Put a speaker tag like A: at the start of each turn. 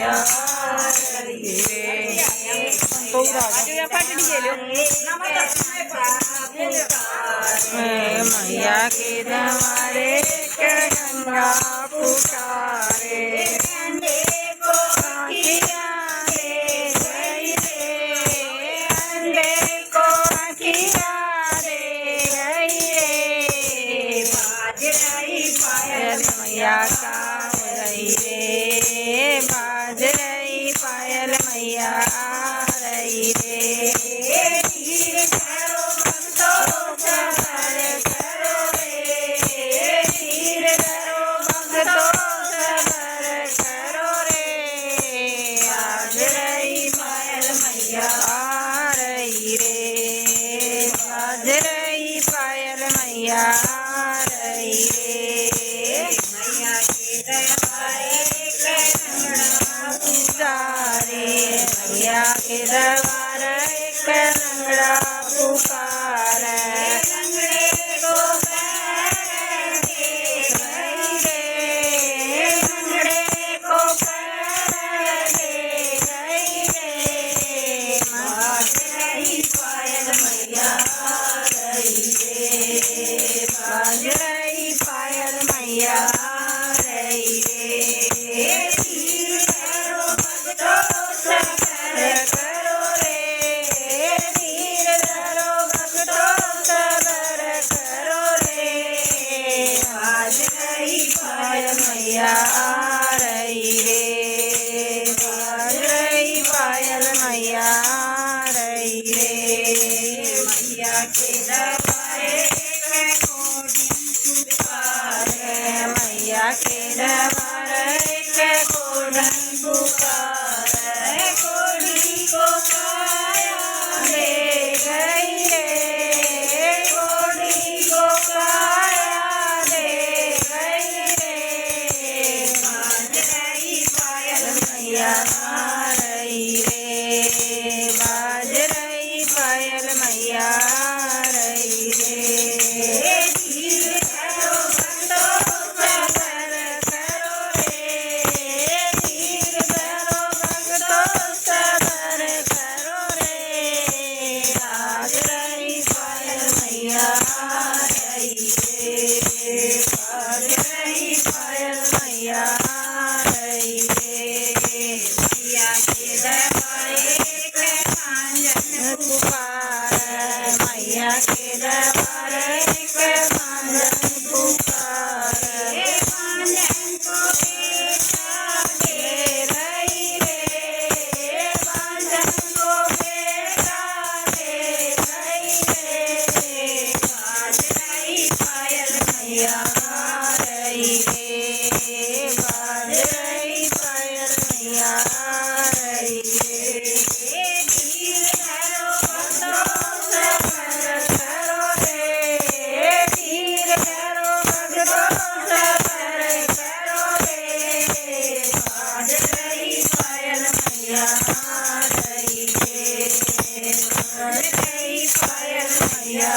A: मैया मैया के द्वारे गंगा पुकारे मैया का रही रे बाज रही पायल मैया रही रे धीर करो भक्तों सबर करो रे धीर करो भक्तों सबर करो रे आज रही पायल मैया रही रे बाज रही पायल मैया रही रे मैया के दरबारे एक लंगड़ा पुकारे लंगड़े को पैर दे गई रे लंगड़े को पैर दे गई रे बाज रही पायल मैया रही रे बाज रही पायल मैया रही रे धीर करो भक्तों सबर करो रे धीर करो भक्तों सबर करो रे आज रही पायल मैया रही रे आज रही पायल मैया रही रे मैया के दरबारे मैया के दरबारे कोडन पुकारे कोडी को काया दे गई रे कोडी को काया दे गई रे बाज रही पायल मैया रही रे बाज रही पायल मैया रही रे धीर करो भक्तों सबर करो रे धीर करो भक्तों सबर करो रे आज रही पायल मैया रही रे आज रही पायल मैया रही रे मैया के दरबारे पुकारे मैया के दरबारे पुकारे पांजन को बेटा दे रही रे पांजन को बेटा दे रही रे बाज रही पायल मैया रही रे बाज रही पायल मैया रही रे धीर करो भक्तों सबर करो रे धीर करो भक्तों सबर करो रे बाज रही पायल मैया रही रे बाज रही पायल मैया